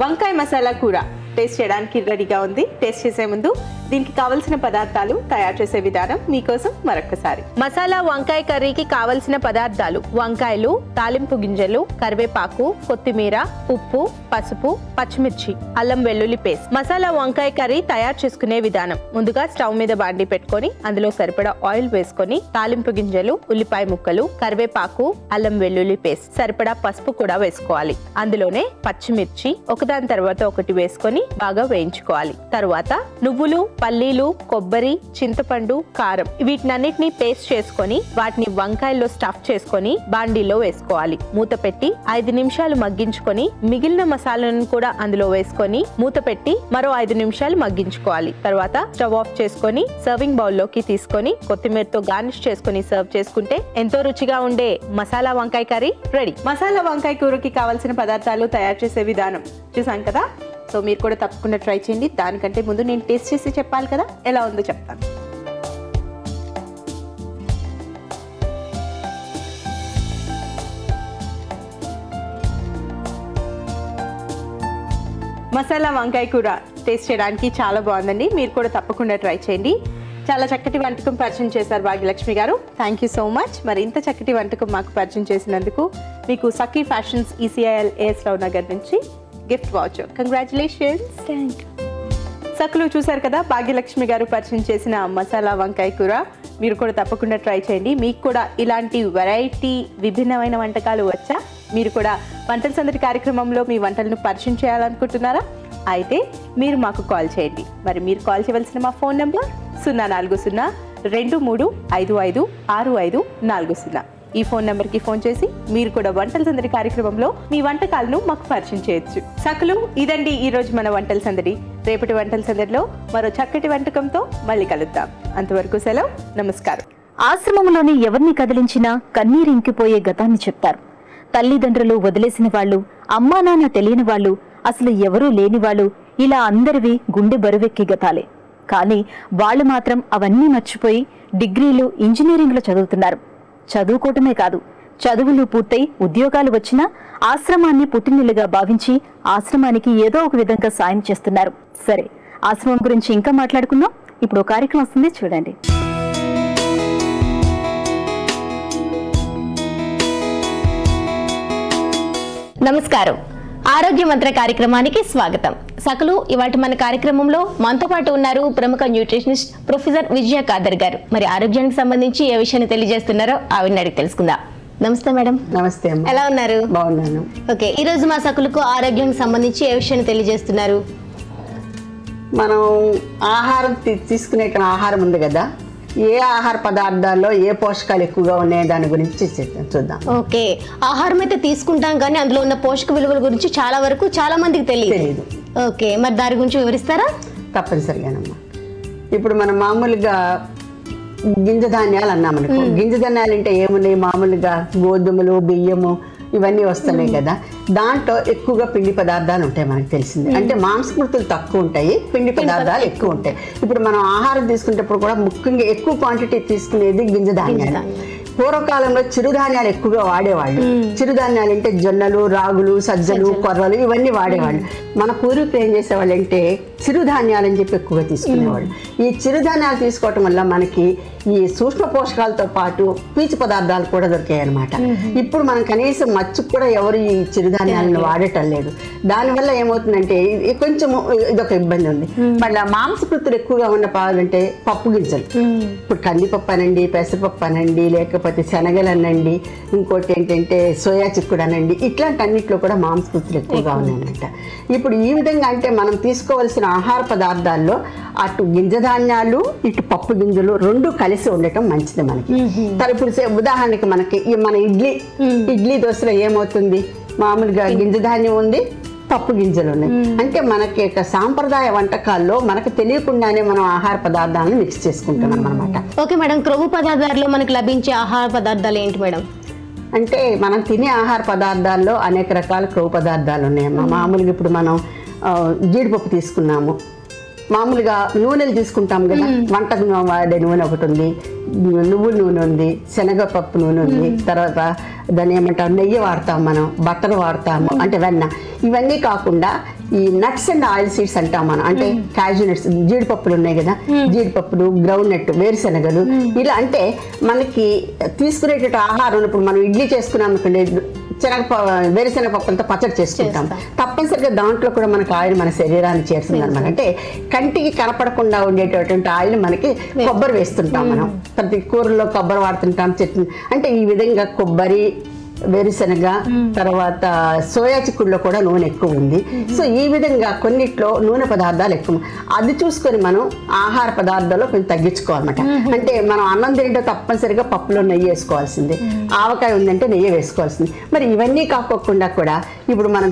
వంకాయ మసాలా కూర టేస్ట్ చేయడానికి రెడీగా ఉంది. టేస్ట్ చేసే ముందు దీనికి కావలసిన పదార్థాలు, తయారు చేసే విధానం మీకోసం మరొకసారి. మసాలా వంకాయ కర్రీకి కావలసిన పదార్థాలు: వంకాయలు, తాలింపు గింజలు, కరివేపాకు, కొత్తిమీర, ఉప్పు, పసుపు, పచ్చిమిర్చి, అల్లం వెల్లుల్లి పేస్ట్. మసాలా వంకాయ కర్రీ తయారు చేసుకునే విధానం: ముందుగా స్టవ్ మీద బాండి పెట్టుకొని అందులో సరిపడా ఆయిల్ వేసుకొని తాలింపు గింజలు, ఉల్లిపాయ ముక్కలు, కరివేపాకు, అల్లం వెల్లుల్లి పేస్ట్, సరిపడా పసుపు కూడా వేసుకోవాలి. అందులోనే పచ్చిమిర్చి ఒకదాని తర్వాత ఒకటి వేసుకొని బాగా వేయించుకోవాలి. తరువాత నువ్వులు, పల్లీలు, కొబ్బరి, చింతపండు, కారం వీటినన్నిటిని పేస్ట్ చేసుకొని వాటిని వంకాయల్లో స్టఫ్ చేసుకొని బాండీలో వేసుకోవాలి. మూత పెట్టి 5 నిమిషాలు మగ్గించుకొని మిగిలిన మసాలాలను కూడా అందులో వేసుకొని మూత పెట్టి మరో 5 నిమిషాలు మగ్గించుకోవాలి. తర్వాత స్టవ్ ఆఫ్ చేసుకొని సర్వింగ్ బౌల్లోకి తీసుకొని కొత్తిమీరతో గార్నిష్ చేసుకొని సర్వ్ చేసుకుంటే ఎంతో రుచిగా ఉండే మసాలా వంకాయ కర్రీ రెడీ. మసాలా వంకాయ కూరకి కావాల్సిన పదార్థాలు, తయారు చేసే విధానం చూసాం కదా. సో మీరు కూడా తప్పకుండా ట్రై చేయండి. దానికంటే ముందు నేను టేస్ట్ చేసి చెప్పాలి కదా, ఎలా ఉందో చెప్తాను. మసాలా వంకాయ కూర టేస్ట్ చేయడానికి చాలా బాగుందండి. మీరు కూడా తప్పకుండా ట్రై చేయండి. చాలా చక్కటి వంటకం పరిచయం చేశారు Bhagyalakshmi garu. Thank you so much. మరి ఇంత చక్కటి వంటకం మాకు పరిచయం చేసినందుకు మీకు Sakhi fashions ECIL AS Rao Nagar నుంచి gift voucher. Congratulations. Thank you. సకులు చూసారు కదా, భాగ్యలక్ష్మి గారు పరిచయం చేసిన మసాలా వంకాయ కూర. మీరు కూడా తప్పకుండా ట్రై చేయండి. మీకు కూడా ఇలాంటి వెరైటీ విభిన్నమైన వంటకాలు వచ్చా? మీరు కూడా వంటల సందడి కార్యక్రమంలో మీ వంటలను పరిచయం చేయాలనుకుంటున్నారా? అయితే మీరు మాకు కాల్ చేయండి. మరి మీరు కాల్ చేయవలసిన మా ఫోన్ నెంబర్ 040-2555-6540. ఈ ఫోన్ నెంబర్కి ఫోన్ చేసి మీరు కూడా వంటల సందడి కార్యక్రమంలో మీ వంటకాలను మాకు పరిచయం చేయొచ్చు. సకులు, ఇదండి ఈరోజు మన వంటల సందడి. రేపటి వంటల సందడిలో మరో చక్కటి వంటకంతో మళ్ళీ కలుద్దాం. అంతవరకు సెలవు, నమస్కారం. ఆశ్రమంలోని ఎవరిని కదిలించినా కన్నీరు ఇంకిపోయే గతాన్ని చెప్తారు. తల్లిదండ్రులు వదిలేసిన వాళ్ళు, అమ్మా నాన్న తెలియని వాళ్ళు, అసలు ఎవరూ లేని వాళ్ళు, ఇలా అందరివి గుండె బరువెక్కి గతాలే. కానీ వాళ్ళు మాత్రం అవన్నీ మర్చిపోయి డిగ్రీలు, ఇంజనీరింగ్లు చదువుతున్నారు. చదువుకోవటమే కాదు, చదువులు పూర్తయి ఉద్యోగాలు వచ్చినా ఆశ్రమాన్ని పుట్టినిల్లుగా భావించి ఆశ్రమానికి ఏదో ఒక విధంగా సాయం చేస్తున్నారు. సరే, ఆశ్రమం గురించి ఇంకా మాట్లాడుకుందాం. ఇప్పుడు కార్యక్రమం వస్తుంది, చూడండి. నమస్కారం. ఆరోగ్య మంత్ర కార్యక్రమానికి స్వాగతం. సకలు, ఇవాటి మన కార్యక్రమంలో మనతో పాటు ఉన్నారు ప్రముఖ న్యూట్రిషనిస్ట్ ప్రొఫెసర్ విజయ ఖాదర్ గారు. మరి ఆరోగ్యానికి సంబంధించి ఏ విషయాన్ని తెలియజేస్తున్నారో ఆవిడని అడిగి తెలుసుకుందాం. నమస్తే మేడం. నమస్తే అమ్మ. ఎలా ఉన్నారు? బాగున్నాను. ఓకే, ఈ రోజు మా సకులకు ఆరోగ్యానికి సంబంధించి ఏ విషయాన్ని తెలియజేస్తున్నారు? మనం ఆహారం తీసుకునే ఆహారం ఉంది కదా, ఏ ఆహార పదార్థాల్లో ఏ పోషకాలు ఎక్కువగా ఉన్నాయో దాని గురించి చూద్దాం. ఓకే, ఆహారం అయితే తీసుకుంటాం కానీ అందులో ఉన్న పోషక విలువల గురించి చాలా మందికి తెలియదు. ఓకే, మరి దాని గురించి వివరిస్తారా? తప్పనిసరిగానమ్మా. ఇప్పుడు మనం మామూలుగా గింజ ధాన్యాలు అన్నామనుకో, గింజ ధాన్యాలు అంటే ఏమున్నాయి? మామూలుగా గోధుమలు, బియ్యము ఇవన్నీ వస్తున్నాయి కదా. దాంట్లో ఎక్కువగా పిండి పదార్థాలు ఉంటాయి, మనకు తెలిసింది. అంటే మాంసకృతులు తక్కువ ఉంటాయి, పిండి పదార్థాలు ఎక్కువ ఉంటాయి. ఇప్పుడు మనం ఆహారం తీసుకునేటప్పుడు కూడా ముఖ్యంగా ఎక్కువ క్వాంటిటీ తీసుకునేది గింజ ధాన్యాలు. పూర్వకాలంలో చిరుధాన్యాలు ఎక్కువగా వాడేవాళ్ళు. చిరుధాన్యాలు అంటే జొన్నలు, రాగులు, సజ్జలు, కొర్రలు ఇవన్నీ వాడేవాళ్ళు. మన పూర్వీకులు ఏం చేసేవాళ్ళు అంటే చిరుధాన్యాలు అని చెప్పి ఎక్కువగా తీసుకునేవాళ్ళు. ఈ చిరుధాన్యాలు తీసుకోవటం వల్ల మనకి ఈ సూక్ష్మ పోషకాలతో పాటు పీచు పదార్థాలు కూడా దొరికాయి అనమాట. ఇప్పుడు మనం కనీసం మచ్చుకు కూడా ఎవరు ఈ చిరుధాన్యాలను వాడటం లేదు. దానివల్ల ఏమవుతుందంటే కొంచెం ఇదొక ఇబ్బంది ఉంది. మళ్ళీ మాంసకృతులు ఎక్కువగా ఉన్న పాలంటే పప్పు గింజలు, ఇప్పుడు కందిపప్పు అనండి, పెసరపప్పు అనండి, లేకపోతే శనగలు అనండి, ఇంకోటి ఏంటంటే సోయా చిక్కుడు అనండి, ఇట్లాంటి అన్నింటిలో కూడా మాంసకృతులు ఎక్కువగా ఉన్నాయన్నమాట. ఇప్పుడు ఈ విధంగా అంటే మనం తీసుకోవాల్సిన ఆహార పదార్థాల్లో అటు గింజధాన్యాలు ఇటు పప్పు గింజలు రెండు కలిసి ఉండటం మంచిది మనకి. ఇప్పుడు ఉదాహరణకి మనకి మన ఇడ్లీ దోశలో ఏమవుతుంది, మామూలుగా గింజధాన్యం ఉంది, పప్పు గింజలు ఉన్నాయి. అంటే మనకి సాంప్రదాయ వంటకాల్లో మనకు తెలియకుండానే మనం ఆహార పదార్థాలను మిక్స్ చేసుకుంటున్నాం అనమాట. ఓకే మేడం, క్రొవ్వు పదార్థాల్లో మనకి లభించే ఆహార పదార్థాలు ఏంటి మేడం? అంటే మనం తినే ఆహార పదార్థాల్లో అనేక రకాల క్రొవ్వు పదార్థాలు ఉన్నాయమ్మా. మామూలుగా ఇప్పుడు మనం జీడిపప్పు తీసుకున్నాము, మామూలుగా నూనెలు తీసుకుంటాం కదా, వంటకు వాడే నూనె ఒకటి ఉంది, నువ్వుల నూనె ఉంది, శనగపప్పు నూనె ఉంది, తర్వాత దాన్ని ఏమంటారు నెయ్యి వాడతాం మనం, బట్టలు వాడతాము అంటే వెన్న. ఇవన్నీ కాకుండా ఈ నట్స్ అండ్ ఆయిల్ సీడ్స్ అంటాం మనం, అంటే క్యాజు నట్స్, జీడిపప్పులు ఉన్నాయి కదా, జీడిపప్పులు, గ్రౌండ్ నట్, వేరుశనగలు, ఇలా అంటే మనకి తీసుకునేటట్టు ఆహారం. ఇప్పుడు మనం ఇడ్లీ చేసుకున్నాం అనుకోండి, వేరుశనగ పప్పులతో పచ్చడి చేసుకుంటాం, తప్పనిసరిగా దాంట్లో కూడా మనకి ఆయిల్ మన శరీరానికి చేరుతుంది అనమాట. అంటే కంటికి కనపడకుండా ఉండేటటువంటి ఆయిల్ మనకి కొబ్బరి వేస్తుంటాం మనం, ప్రతి కూరల్లో కొబ్బరి వాడుతుంటాం, చట్నీ. అంటే ఈ విధంగా కొబ్బరి, వేరుశనగ, తర్వాత సోయా చిక్కుడులో కూడా నూనె ఎక్కువ ఉంది. సో ఈ విధంగా కొన్నిట్లో నూనె పదార్థాలు ఎక్కువ, అది చూసుకొని మనం ఆహార పదార్థాల్లో కొంచెం తగ్గించుకోవాలన్నమాట. అంటే మనం అన్నం తింటే తప్పనిసరిగా పప్పులో నెయ్యి వేసుకోవాల్సింది, ఆవకాయ ఉందంటే నెయ్యి వేసుకోవాల్సింది. మరి ఇవన్నీ కాకోకుండా కూడా ఇప్పుడు మనం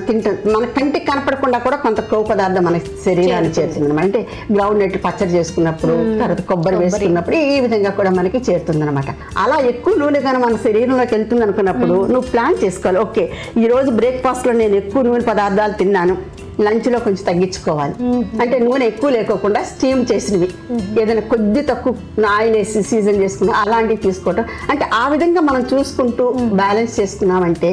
మన కంటికి కనపడకుండా కూడా కొంత కొవ్వు పదార్థం మన శరీరానికి చేరుతుంది అనమాట. అంటే గ్రౌండ్ నట్ పచ్చడి చేసుకున్నప్పుడు, తర్వాత కొబ్బరి వేసుకున్నప్పుడు ఈ విధంగా కూడా మనకి చేరుతుంది అనమాట. అలా ఎక్కువ నూనె కానీ మన శరీరంలోకి వెళ్తుంది అనుకున్నప్పుడు నువ్వు ప్లాన్ చేసుకోవాలి. ఓకే, ఈ రోజు బ్రేక్ఫాస్ట్ లో నేను ఎక్కువ నూనె పదార్థాలు తిన్నాను, లంచ్ లో కొంచెం తగ్గించుకోవాలి. అంటే నూనె ఎక్కువ లేకోకుండా స్టీమ్ చేసినవి, ఏదైనా కొద్ది తక్కువ ఆయిల్ వేసి సీజన్ చేసుకుని అలాంటివి తీసుకోవటం. అంటే ఆ విధంగా మనం చూసుకుంటూ బ్యాలెన్స్ చేసుకున్నామంటే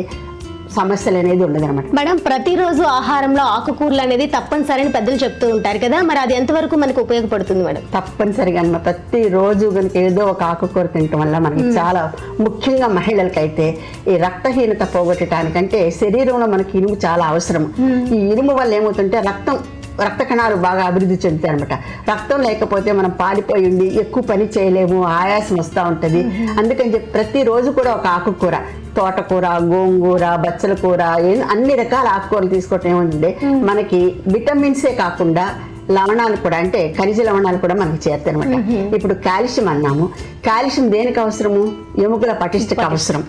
సమస్యలు అనేది ఉండదు అనమాట. మేడం, ప్రతిరోజు ఆహారంలో ఆకుకూరలు అనేది తప్పనిసరిని పెద్దలు చెప్తూ ఉంటారు కదా, మరి అది ఎంతవరకు మనకు ఉపయోగపడుతుంది మేడం? తప్పనిసరిగా అన్నమాట. ప్రతిరోజు కనుక ఏదో ఒక ఆకుకూర తినటం వల్ల మనకి చాలా, ముఖ్యంగా మహిళలకైతే ఈ రక్తహీనత పోగొట్టడానికంటే శరీరంలో మనకి ఇనుము చాలా అవసరం. ఈ ఇనుము వల్ల ఏమవుతుంటే రక్త కణాలు బాగా అభివృద్ధి చెందుతాయి అనమాట. రక్తం లేకపోతే మనం పాలిపోయి ఉండి ఎక్కువ పని చేయలేము, ఆయాసం వస్తూ ఉంటుంది. అందుకని చెప్పి ప్రతిరోజు కూడా ఒక ఆకుకూర, తోటకూర, గోంగూర, బచ్చల కూర, అన్ని రకాల ఆకుకూరలు తీసుకోవటం ఏముందంటే మనకి విటమిన్సే కాకుండా లవణాలు కూడా, అంటే ఖనిజ లవణాలు కూడా మనకి చేరుతాయి అనమాట. ఇప్పుడు కాల్షియం అన్నాము, కాల్షియం దేనికి అవసరము? ఎముకల పటిష్టకు అవసరం,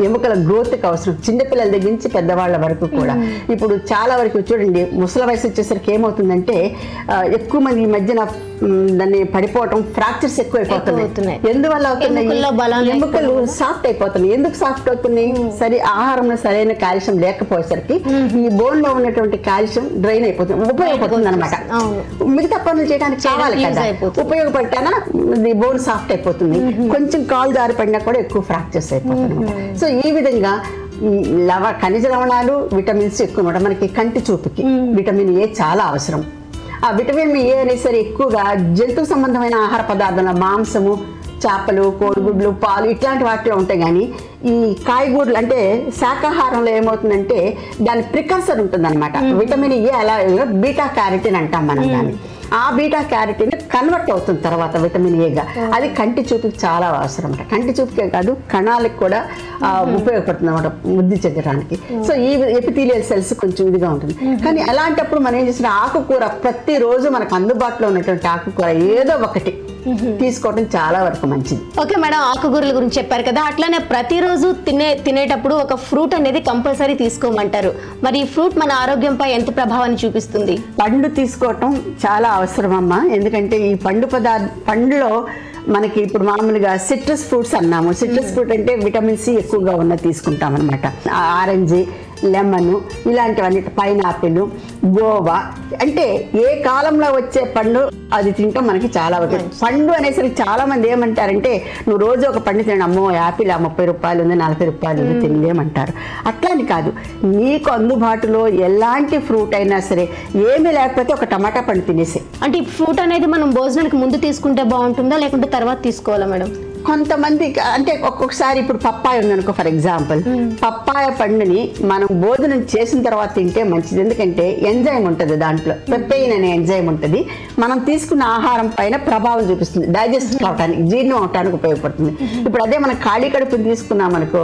ఎముకల గ్రోత్కి అవసరం, చిన్నపిల్లల దగ్గర నుంచి పెద్దవాళ్ళ వరకు కూడా. ఇప్పుడు చాలా వరకు చూడండి, ముసలి వయసు వచ్చేసరికి ఏమవుతుందంటే ఎక్కువ మంది ఈ మధ్యన దాన్ని పడిపోవటం, ఫ్రాక్చర్స్ ఎక్కువ అయిపోతున్నాయి. ఎందువల్ల అవుతున్నాయి? ఎముకలు సాఫ్ట్ అయిపోతున్నాయి. ఎందుకు సాఫ్ట్ అవుతున్నాయి? ఆహారంలో సరైన కాల్షియం లేకపోయేసరికి ఈ బోన్ లో ఉన్నటువంటి కాల్షియం డ్రైన్ అయిపోతుంది, ఉపయోగపడుతుంది అనమాట. మిగతా పనులు చేయడానికి కావాలి కదా, ఉపయోగపడితేనా ఈ బోన్ సాఫ్ట్ అయిపోతుంది. కొంచెం కాలు జారి పడినా కూడా ఎక్కువ ఫ్రాక్చర్స్ అయిపోతుంది. సో ఈ విధంగా ఖనిజ లవణాలు, విటమిన్స్ ఎక్కువ అనమాట. మనకి కంటి చూపుకి విటమిన్ ఏ చాలా అవసరం. ఆ విటమిన్ ఏ అనేది సరే ఎక్కువగా జంతు సంబంధమైన ఆహార పదార్థాల, మాంసము, చేపలు, కోడిగుడ్లు, పాలు ఇట్లాంటి వాటిలో ఉంటాయి. కానీ ఈ కాయగూరలు అంటే శాకాహారంలో ఏమవుతుందంటే దాని ప్రికర్సర్ ఉంటుంది అనమాట. విటమిన్ ఏ అలా బీటా క్యారోటిన్ అంటాం మనం దాన్ని. ఆ బీటా క్యారోటిన్ కన్వర్ట్ అవుతుంది తర్వాత విటమిన్ ఏగా. అది కంటి చూపుకి చాలా అవసరం అనమాట. కంటి చూపుకే కాదు, కణాలకు కూడా ఉపయోగపడుతుంది అనమాట వృద్ధి చెందడానికి. సో ఈ ఎపిథీలియల్ సెల్స్ కొంచెం ఇదిగా ఉంటుంది. కానీ అలాంటప్పుడు మనం ఏం చేసిన ఆకుకూర ప్రతిరోజు మనకు అందుబాటులో ఉన్నటువంటి ఆకుకూర ఏదో ఒకటి తీసుకోవడం చాలా వరకు మంచిది. ఓకే మేడం, ఆకుకూరల గురించి చెప్పారు కదా, అట్లానే ప్రతిరోజు తినేటప్పుడు ఒక ఫ్రూట్ అనేది కంపల్సరీ తీసుకోమంటారు. మరి ఈ ఫ్రూట్ మన ఆరోగ్యంపై ఎంత ప్రభావాన్ని చూపిస్తుంది? పండు తీసుకోవటం చాలా అవసరం అమ్మా. ఎందుకంటే ఈ పండులో మనకి ఇప్పుడు మామూలుగా సిట్రస్ ఫ్రూట్స్ అన్నాము. సిట్రస్ ఫ్రూట్ అంటే విటమిన్ సి ఎక్కువగా ఉన్నది తీసుకుంటాం అనమాట. ఆరెంజ్, లెమన్ ఇలాంటివన్నీ, పైనాపిల్, గోవా, అంటే ఏ కాలంలో వచ్చే పండు అది తింటాం మనకి చాలా అవుతుంది. పండు అనేసరికి చాలా మంది ఏమంటారంటే నువ్వు రోజు ఒక పండు తిన, అమ్మో యాపిల్ 30 రూపాయలు ఉంది, 40 రూపాయలు ఉంది, తినలేమంటారు. అట్లాని కాదు, నీకు అందుబాటులో ఎలాంటి ఫ్రూట్ అయినా సరే, ఏమీ లేకపోతే ఒక టమాటా పండు తినేసి. అంటే ఈ ఫ్రూట్ అనేది మనం భోజనానికి ముందు తీసుకుంటే బాగుంటుందా లేకుంటే తర్వాత తీసుకోవాలా మేడం? కొంతమంది అంటే ఒక్కొక్కసారి ఇప్పుడు పప్పాయ ఉందనుకో ఫర్ ఎగ్జాంపుల్, పప్పాయ పండుని మనం భోజనం చేసిన తర్వాత తింటే మంచిది. ఎందుకంటే ఎంజైమ్ ఉంటుంది దాంట్లో, పెప్పైన్ అనే ఎంజైమ్ ఉంటుంది. మనం తీసుకున్న ఆహారం పైన ప్రభావం చూపిస్తుంది, డైజెస్ట్ అవడానికి, జీర్ణం అవడానికి ఉపయోగపడుతుంది. ఇప్పుడు అదే మనం ఖాళీ కడుపుని తీసుకున్నాం అనుకో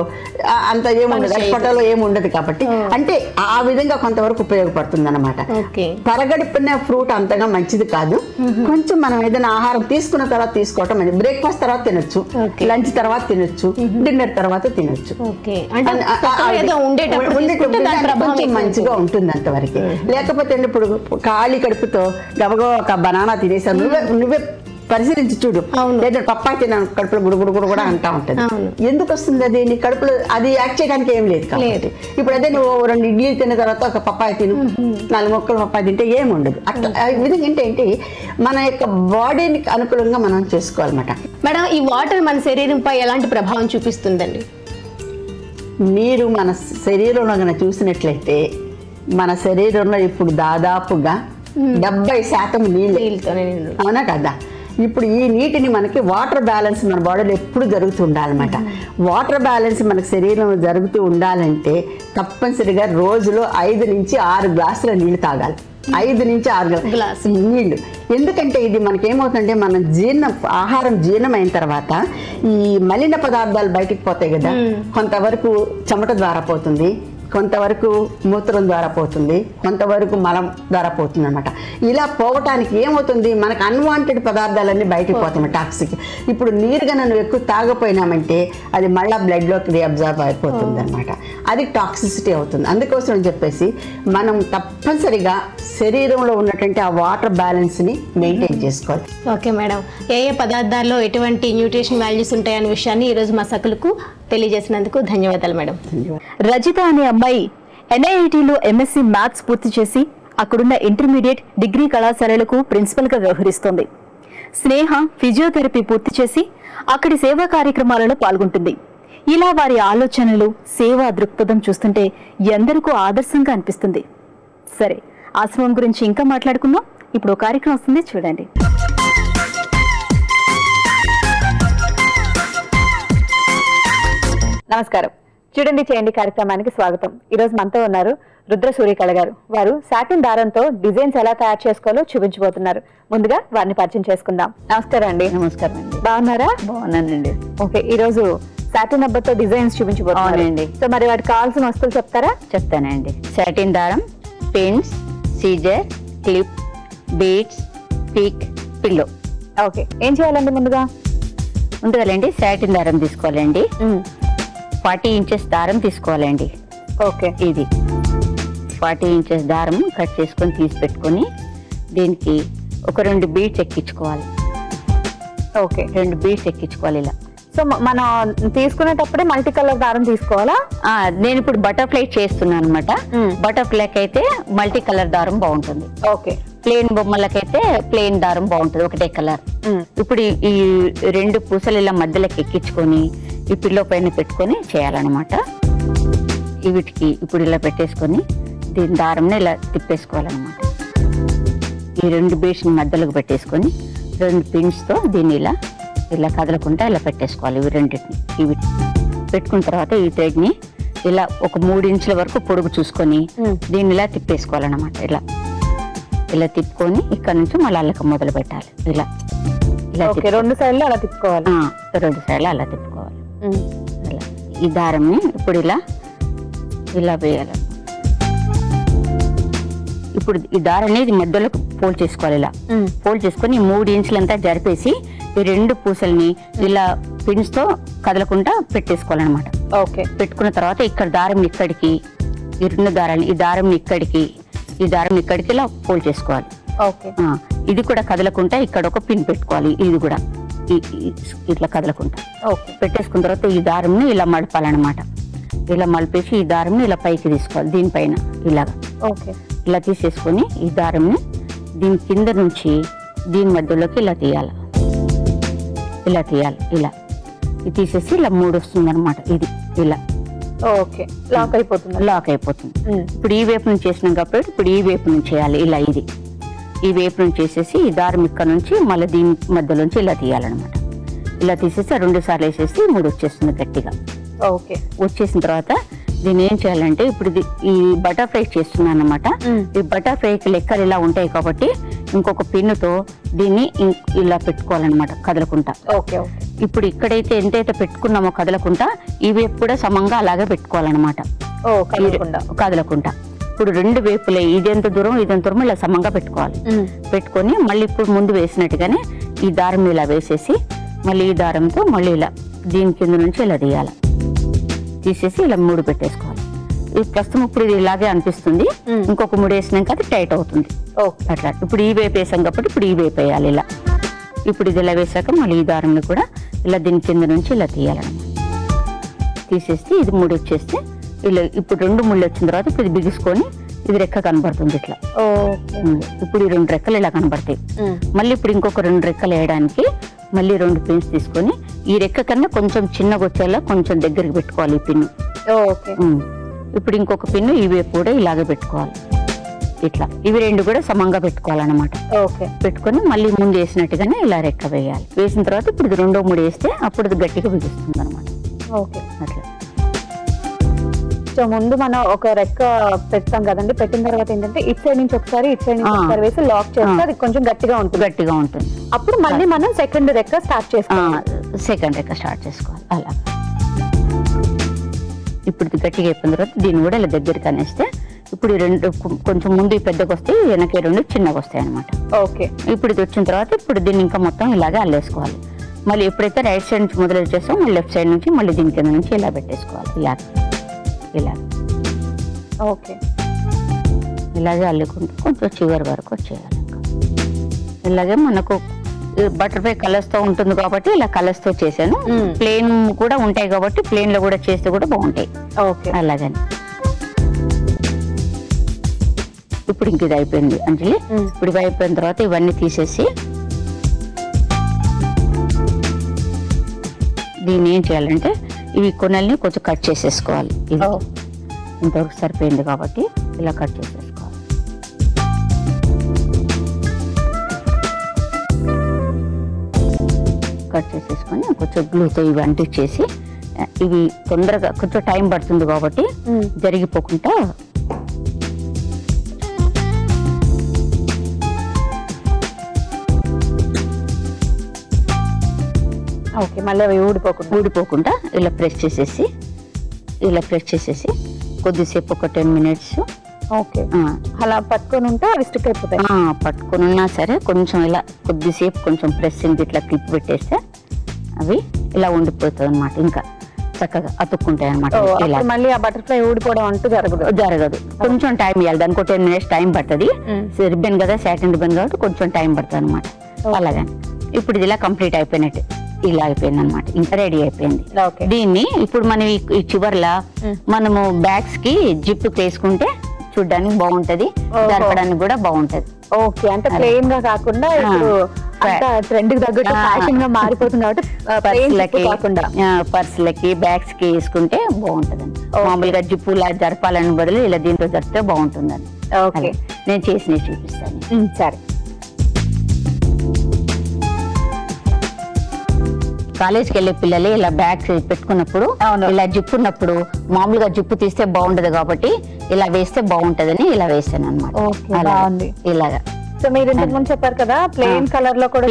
అంత ఏముండదు, పొట్టలో ఏముండదు. కాబట్టి అంటే ఆ విధంగా కొంతవరకు ఉపయోగపడుతుంది అనమాట. పరగడుపున ఫ్రూట్ అంతగా మంచిది కాదు. కొంచెం మనం ఏదైనా ఆహారం తీసుకున్న తర్వాత తీసుకోవటం మంచిది. బ్రేక్ఫాస్ట్ తర్వాత తినొచ్చు, లంచ్ తర్వాత తినొచ్చు, డిన్నర్ తర్వాత తినొచ్చు. కొంచెం మంచిగా ఉంటుంది అంతవరకు. లేకపోతే ఇప్పుడు ఖాళీ కడుపుతో గబగబా ఒక బనానా తినేసాను, నువ్వే పరిశీలించి చూడు, లేదా పప్పాయి తిన్నాను కడుపులో గుడుగుడు కూడా అంటా ఉంటుంది. ఎందుకు వస్తుంది అది? నీ కడుపులో అది యాక్ట్ చేయడానికి ఏం లేదు కాబట్టి. ఇప్పుడు అదే నువ్వు 2 ఇడ్లీ తిన్న తర్వాత ఒక పప్పాయి తిను, 4 ముక్కలు పప్పాయి తింటే ఏమి ఉండదు. అట్లా విధంగా ఏంటంటే మన యొక్క బాడీకి అనుకూలంగా మనం చేసుకోవాలన్నమాట. మేడం, ఈ వాటర్ మన శరీరంపై ఎలాంటి ప్రభావం చూపిస్తుందండి? నీరు మన శరీరంలో కనుక చూసినట్లయితే మన శరీరంలో ఇప్పుడు దాదాపుగా 70% నీళ్ళతోనే, అవునా కదా? ఇప్పుడు ఈ నీటిని మనకి వాటర్ బ్యాలెన్స్ మన బాడీలో ఎప్పుడు జరుగుతూ ఉండాలన్నమాట. వాటర్ బ్యాలెన్స్ మనకి శరీరంలో జరుగుతూ ఉండాలంటే తప్పనిసరిగా రోజులో 5 నుంచి 6 గ్లాసుల నీళ్లు తాగాలి. 5 నుంచి 6 గ్లాసుల నీళ్లు. ఎందుకంటే ఇది మనకి ఏమవుతుందంటే మన ఆహారం జీర్ణమైన తర్వాత ఈ మలిన పదార్థాలు బయటికి పోతాయి కదా, కొంతవరకు చెమట ద్వారా పోతుంది, కొంతవరకు మూత్రం ద్వారా పోతుంది, కొంతవరకు మలం ద్వారా పోతుంది అనమాట. ఇలా పోవటానికి ఏమవుతుంది, మనకు అన్వాంటెడ్ పదార్థాలన్నీ బయటకు పోతాయి, టాక్సిక్. ఇప్పుడు నీరుగా నువ్వు ఎక్కువ తాగపోయినామంటే అది మళ్ళీ బ్లడ్లోకి రీఅబ్జార్బ్ అయిపోతుంది అనమాట. అది టాక్సిసిటీ అవుతుంది. అందుకోసం అని చెప్పేసి మనం తప్పనిసరిగా శరీరంలో ఉన్నటువంటి ఆ వాటర్ బ్యాలెన్స్ని మెయింటైన్ చేసుకోవాలి. ఓకే మేడం, ఏ పదార్థాల్లో ఎటువంటి న్యూట్రిషన్ వాల్యూస్ ఉంటాయనే విషయాన్ని ఈరోజు మా సకులకు తెలియజేసినందుకు ధన్యవాదాలు మేడం. రజిత అనే అమ్మాయి NIITలో MSc మ్యాథ్స్ పూర్తి చేసి అక్కడున్న ఇంటర్మీడియట్, డిగ్రీ కళాశాలలకు ప్రిన్సిపల్గా వ్యవహరిస్తోంది. స్నేహ ఫిజియోథెరపీ పూర్తి చేసి అక్కడి సేవా కార్యక్రమాలలో పాల్గొంటుంది. ఇలా వారి ఆలోచనలు, సేవా దృక్పథం చూస్తుంటే ఎందరికో ఆదర్శంగా అనిపిస్తుంది. సరే, ఆశ్రమం గురించి ఇంకా మాట్లాడుకుందాం. ఇప్పుడు కార్యక్రమం వస్తుంది, చూడండి. నమస్కారం. చూడండి చేయండి కార్యక్రమానికి స్వాగతం. ఈరోజు మనతో ఉన్నారు రుద్ర సూర్యకళ గారు. వారు సాటిన్ దారంతో డిజైన్స్ ఎలా తయారు చేసుకోవాలో చూపించబోతున్నారు. ముందుగా వారిని పరిచయం చేసుకుందాం. నమస్కారం అండి. నమస్కారం అండి. బాగున్నారా? బాగున్నానండి. ఓకే, ఈ రోజు సాటిన్ అబ్బతో డిజైన్స్ చూపించబోతున్నారండి. సో మరి వాటికి కావాల్సిన వస్తువులు చెప్తారా? చెప్తానండి. సాటిన్ దారం, pens, scissor, clip, beads, pick, pillow. Okay, ఏం చేయాలండి? ముందుగా సాటిన్ దారం తీసుకోవాలండి. 40 ఇంచెస్ దారం తీసుకోవాలండి. ఓకే, ఇది 40 ఇంచెస్ దారం కట్ చేసుకొని తీసి పెట్టుకొని దీనికి ఒక 2 బీడ్స్ ఎక్కించుకోవాలి. ఓకే, 2 బీడ్స్ ఎక్కించుకోవాలి ఇలా. సో మనం తీసుకునేటప్పుడే మల్టీ కలర్ దారం తీసుకోవాలా? నేను ఇప్పుడు బటర్ఫ్లై చేస్తున్నాను అనమాట. బటర్ఫ్లైకి అయితే మల్టీ కలర్ దారం బాగుంటుంది. ఓకే, ప్లేన్ బొమ్మలకైతే ప్లేన్ దారం బాగుంటుంది, ఒకటే కలర్. ఇప్పుడు ఈ 2 పూసలు ఇలా మధ్యలోకి ఎక్కించుకొని ఈ పిల్లో పైన పెట్టుకొని చేయాలన్నమాట. వీటికి ఇప్పుడు ఇలా పెట్టేసుకొని దీని దారంని ఇలా తిప్పేసుకోవాలన్నమాట. ఈ 2 బీడ్స్ని మధ్యలోకి పెట్టేసుకొని 2 పిన్స్తో దీన్ని ఇలా ఇలా కదలకుండా ఇలా పెట్టేసుకోవాలి. ఇవి రెండింటిని ఇవి పెట్టుకున్న తర్వాత ఈ థ్రెడ్ని ఇలా ఒక 3 ఇంచుల వరకు పొడుగు చూసుకొని దీన్ని ఇలా తిప్పేసుకోవాలన్నమాట. ఇలా ఇలా తిప్పుకొని ఇక్కడ నుంచి మళ్ళీ అల్లక మొదలు పెట్టాలి. ఇలా ఇలా 2 సైడ్లు అలా తిప్పుకోవాలి. 2 సైడ్లు అలా తిప్పుకోవాలి. అలా ఈ దారంని ఇప్పుడు ఇలా ఇలా వేయాలి. ఇప్పుడు ఈ దారాన్ని మధ్యలోకి ఫోల్డ్ చేసుకోవాలి. ఇలా ఫోల్డ్ చేసుకొని 3 ఇంచులంతా జరిపేసి ఈ 2 పూసల్ని ఇలా పిన్స్ తో కదలకుండా పెట్టేసుకోవాలన్నమాట. ఓకే, పెట్టుకున్న తర్వాత ఇక్కడ దారం ఇక్కడికి, ఈ 2 దారాన్ని ఈ దారం ఇక్కడికి, ఈ దారం ఇక్కడికి ఇలా ఫోల్డ్ చేసుకోవాలి. ఓకే, ఇది కూడా కదలకుండా ఇక్కడ ఒక పిన్ పెట్టుకోవాలి. ఇది కూడా ఇట్లా కదలకుండా పెట్టేసుకున్న తర్వాత ఈ దారంని ఇలా మడపాలన్నమాట. ఇలా మలిపేసి ఈ దారంని ఇలా పైకి తీసుకోవాలి. దీనిపైన ఇలాగా ఓకే, ఇలా తీసేసుకొని ఈ దారంని దీని కింద నుంచి దీని మధ్యలోకి ఇలా తీయాలి. ఇలా తీయాలి. ఇలా ఇది తీసేసి ఇలా 3 వస్తుంది అనమాట. ఇది ఇలా ఓకే, లాక్ అయిపోతుంది. లాక్ అయిపోతుంది. ఇప్పుడు ఈ వైపు నుంచి చేసినాం కాబట్టి ఇప్పుడు ఈ వైపు నుంచి చేయాలి. ఇలా ఇది ఈ వైపు నుంచి చేసేసి ఈ దారం ఇక్కడ నుంచి మళ్ళీ దీని మధ్యలోంచి ఇలా తీయాలన్నమాట. ఇలా తీసేసి 2 సార్లు వేసేసి 3 వచ్చేస్తుంది గట్టిగా. ఓకే. వచ్చేసిన తర్వాత దీన్ని ఏం చేయాలంటే ఇప్పుడు ఈ బటర్ఫ్లై చేస్తున్నాను అనమాట. ఈ బటర్ఫ్లైకి లెక్కలు ఇలా ఉంటాయి కాబట్టి ఇంకొక పిన్నుతో దీన్ని ఇలా పెట్టుకోవాలన్నమాట కదలకుండా. ఓకే. ఇప్పుడు ఇక్కడైతే ఎంతైతే పెట్టుకున్నామో కదలకుండా ఈ వైపు కూడా సమంగా అలాగే పెట్టుకోవాలన్నమాట. కదలకుండా. ఇప్పుడు 2 వైపులే ఇదెంత దూరం ఇలా సమంగా పెట్టుకోవాలి. పెట్టుకొని మళ్ళీ ఇప్పుడు ముందు వేసినట్టుగానే ఈ దారం ఇలా వేసేసి మళ్ళీ ఈ దారంతో మళ్ళీ ఇలా దీని కింద నుంచి ఇలా తీయాలి. తీసేసి ఇలా 3 పెట్టేసుకోవాలి. ఇది ప్రస్తుతం ఇప్పుడు ఇది ఇలాగే అనిపిస్తుంది. ఇంకొక 3 వేసినాక అది టైట్ అవుతుంది. అట్లా ఇప్పుడు ఈ వైపు వేసాం కాబట్టి ఇప్పుడు ఈ వైపు వేయాలి ఇలా. ఇప్పుడు ఇది ఇలా వేసాక మళ్ళీ ఈ దారంలో కూడా ఇలా దీని కింద నుంచి ఇలా తీయాలన్నమాట. తీసేస్తే ఇది 3 వచ్చేస్తే ఇలా ఇప్పుడు 2 ముళ్ళు వచ్చిన తర్వాత ఇప్పుడు ఇది బిగుసుకొని ఇది రెక్క కనబడుతుంది ఇట్లా. ఇప్పుడు ఈ 2 రెక్కలు ఇలా కనబడతాయి. మళ్ళీ ఇప్పుడు ఇంకొక 2 రెక్కలు వేయడానికి మళ్ళీ 2 పిన్స్ తీసుకొని ఈ రెక్క కన్నా కొంచెం చిన్నగా వచ్చేలా కొంచెం దగ్గరికి పెట్టుకోవాలి ఈ పిన్ను. ఇప్పుడు ఇంకొక పిన్ను ఈ వైపు కూడా ఇలాగే పెట్టుకోవాలి ఇట్లా. ఇవి 2 కూడా సమంగా పెట్టుకోవాలన్నమాట. పెట్టుకొని మళ్ళీ ముందు వేసినట్టుగానే ఇలా రెక్క వేయాలి. వేసిన తర్వాత ఇప్పుడు ఇది 2, 3 వేస్తే అప్పుడు ఇది గట్టిగా బిగుస్తుంది అనమాట. అట్లా. సో ముందు మనం ఒక రెక్క పెడతాం కదండి. పెట్టిన తర్వాత ఏంటంటే ఇటు సైడ్ నుంచి ఒకసారి ఇటు సైడ్ నుంచి ఒకసారి వేసి లాక్ చేస్తే అది కొంచెం గట్టిగా ఉంటుంది. అప్పుడు మళ్ళీ మనం సెకండ్ రెక్క స్టార్ట్ చేసుకోవాలి. అలా ఇప్పుడు ఇది గట్టిగా అయిపోయిన తర్వాత దీన్ని కూడా ఇలా దగ్గరికి అనేస్తే ఇప్పుడు ఈ 2 కొంచెం ముందు పెద్దగా వస్తాయి, వెనక 2 చిన్నగా వస్తాయి అనమాట. ఓకే. ఇప్పుడు ఇది వచ్చిన తర్వాత ఇప్పుడు దీన్ని ఇంకా మొత్తం ఇలాగే అల్లేసుకోవాలి. మళ్ళీ ఎప్పుడైతే రైట్ సైడ్ నుంచి మొదలు వచ్చేస్తాం మళ్ళీ లెఫ్ట్ సైడ్ నుంచి మళ్ళీ దీని కింద నుంచి ఇలా పెట్టేసుకోవాలి. ఇలా ఓకే. ఇలాగే అల్లుకుంటూ కొంచెం చివరి వరకు వచ్చేయాలి. ఇలాగే మనకు బటర్ఫ్లై కలర్స్ తో ఉంటుంది కాబట్టి ఇలా కలర్స్ తో చేశాను. ప్లేన్ కూడా ఉంటాయి కాబట్టి ప్లేన్ లో కూడా చేస్తే కూడా బాగుంటాయి. ఓకే. అలాగని ఇప్పుడు ఇంక ఇది అయిపోయింది అంజలి. ఇప్పుడు ఇవి అయిపోయిన తర్వాత ఇవన్నీ తీసేసి దీన్ని ఏం చేయాలంటే ఇవి కొనల్ని కొంచెం కట్ చేసేసుకోవాలి. ఇది ఇంతవరకు సరిపోయింది కాబట్టి ఇలా కట్ చేసేసుకోవాలి. కట్ చేసేసుకొని కొంచెం గ్లూతో ఇవి అంటించేసి ఇవి తొందరగా కొంచెం టైం పడుతుంది కాబట్టి జరిగిపోకుండా ఓకే. మళ్ళీ అవి ఊడిపోకుండా ఇలా ప్రెస్ చేసేసి కొద్దిసేపు ఒక 10 minutes ఓకే అలా పట్టుకొని ఉంటే అవి స్టిక్ అయిపోతాయి. పట్టుకొని ఉన్నా సరే కొంచెం ఇలా కొద్దిసేపు కొంచెం ప్రెస్సింగ్ ఇట్లా క్లిప్ పెట్టేస్తే అవి ఇలా ఉండిపోతుంది అనమాట. ఇంకా చక్కగా అతుక్కుంటాయి అనమాట. మళ్ళీ ఆ బటర్ఫ్లై ఊడిపోవడం అంటూ జరగదు. కొంచెం టైం ఇవ్వాలి దానికి. 10 minutes టైం పడుతుంది. రిబ్బన్ కదా, సాటిన్ రిబ్బన్ కాబట్టి కొంచెం టైం పడుతుంది అనమాట. అలాగని ఇప్పుడు ఇది ఇలా కంప్లీట్ అయిపోయినట్టు ఇలా అయిపోయింది అనమాట. ఇంకా రెడీ అయిపోయింది. దీన్ని ఇప్పుడు మనం ఈ చివర్లా మనము బ్యాగ్స్ కి జిప్ వేసుకుంటే చూడడానికి బాగుంటది, జరపడానికి కూడా బాగుంటది. ఓకే. అంటే ప్లెయిన్ గా కాకుండా ఇప్పుడు ట్రెండ్ కి తగ్గట్టు ఫ్యాషన్ గా మారిపోతుంది కాబట్టి పర్సులకి బ్యాగ్స్ కి వేసుకుంటే బాగుంటదండి. మామూలుగా జిప్పులా జరపాలని బదులు ఇలా దీంతో జరిపితే బాగుంటుందని నేను చేసి చూపిస్తాను. సరే. కాలేజ్కి వెళ్ళే పిల్లలు ఇలా బ్యాగ్స్ పెట్టుకున్నప్పుడు ఇలా జిప్పు ఉన్నప్పుడు మామూలుగా జిప్పు తీస్తే బాగుంటది కాబట్టి ఇలా వేస్తే బాగుంటదని ఇలా వేసాను అనమాట. ఇలాగా సో మీరు ఇంతకు ముందు చెప్పారు కదా ప్లెయిన్ కలర్ లో కూడా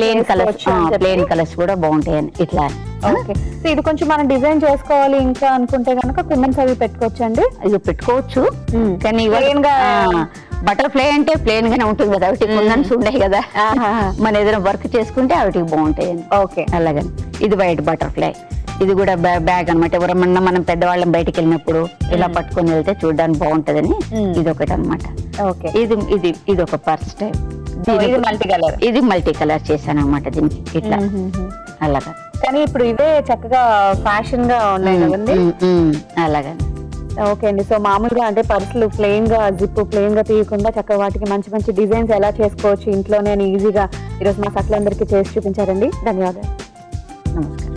ప్లెయిన్ కలర్స్ కూడా బాగుంటాయని ఇట్లా. ఓకే. సో ఇది కొంచెం మనం డిజైన్ చేసుకోవాలి ఇంకా అనుకుంటే కనుక కుమ్మన్స్ అవి పెట్టుకోవచ్చండి. ఇది పెట్టుకోవచ్చు కానీ బటర్ఫ్లై అంటే ప్లెయిన్ గానే ఉంటుంది కదా, వాటికి కుమ్మన్స్ ఉన్నాయి కదా. మన ఏదైనా వర్క్ చేసుకుంటే వాటికి బాగుంటాయి. ఓకే. అలాగని ఇది వైట్ బటర్ఫ్లై. ఇది కూడా బ్యాగ్ అనమాట. ఎవరన్నా మనం పెద్దవాళ్ళం బయటకు వెళ్ళినప్పుడు ఇలా పట్టుకొని వెళ్తే చూడడానికి బాగుంటదని ఇది ఒకటి అనమాట. ఇది ఒక పర్స్ టైప్. ఇది మల్టీ కలర్ చేశాను అనమాట దీనికి ఇట్లా. అలాగా కానీ ఇప్పుడు ఇవే చక్కగా ఫ్యాషన్ గా ఉన్నాయి కదండి. అలాగా. ఓకే అండి. సో మామూలుగా అంటే పర్సులు ప్లెయిన్ గా జిప్ ప్లెయిన్ గా తీయకుండా చక్కగా వాటికి మంచి మంచి డిజైన్స్ ఎలా చేసుకోవచ్చు ఇంట్లోనే అని ఈజీగా ఈరోజు మా సకలందరికీ చేసి చూపించారండి. ధన్యవాదాలు. నమస్కారం.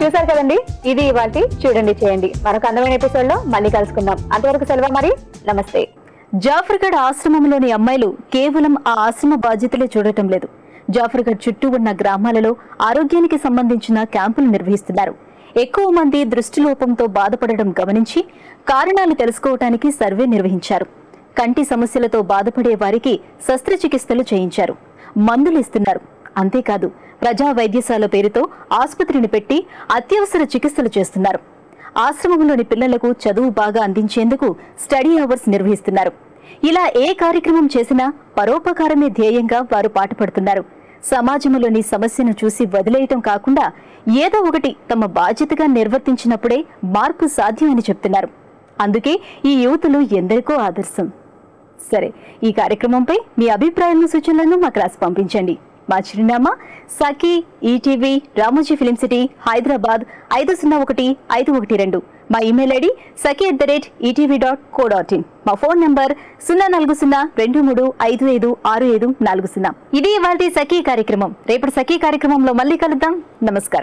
చూసారు కదండి, ఇది ఇవాల్టి చూడండి చేయండి. మరొక అందమైన ఎపిసోడ్ లో మళ్ళీ కలుసుకుందాం. అంతవరకు సెలవు మరి, నమస్తే. జాఫర్గఢ్ ఆశ్రమంలోని అమ్మాయిలు కేవలం ఆ ఆశ్రమ బాధ్యతలే చూడటం లేదు. జాఫర్గఢ్ చుట్టూ ఉన్న గ్రామాలలో ఆరోగ్యానికి సంబంధించిన క్యాంపులు నిర్వహిస్తున్నారు. ఎక్కువ మంది దృష్టిలోపంతో బాధపడడం గమనించి కారణాలు తెలుసుకోవటానికి సర్వే నిర్వహించారు. కంటి సమస్యలతో బాధపడే వారికి శస్త్రచికిత్సలు చేయించారు, మందులు ఇస్తున్నారు. అంతేకాదు, ప్రజా వైద్యశాల పేరుతో ఆసుపత్రిని పెట్టి అత్యవసర చికిత్సలు చేస్తున్నారు. ఆశ్రమంలోని పిల్లలకు చదువు బాగా అందించేందుకు స్టడీ అవర్స్ నిర్వహిస్తున్నారు. ఇలా ఏ కార్యక్రమం చేసినా పరోపకారమే ధ్యేయంగా వారు పాటుపడుతున్నారు. సమాజంలోని సమస్యను చూసి వదిలేయటం కాకుండా ఏదో ఒకటి తమ బాధ్యతగా నిర్వర్తించినప్పుడే మార్పు సాధ్యమని చెప్తున్నారు. అందుకే ఈ యువతులు ఎందరికో ఆదర్శం. సరే, ఈ కార్యక్రమంపై మీ అభిప్రాయాలను, సూచనలను మాకు రాసి పంపించండి. మా చిరునామా Sakhi, ETV, Ramoji film city, Hyderabad 501512. మా ఇమెయిల్ ఐడి saki@etv.co.in. మా ఫోన్ నంబర్ 04023556540. ఇది ఇవాల్టి సఖీ కార్యక్రమం. రేపటి సఖీ కార్యక్రమంలో మళ్ళీ కలుద్దాం. నమస్కారం.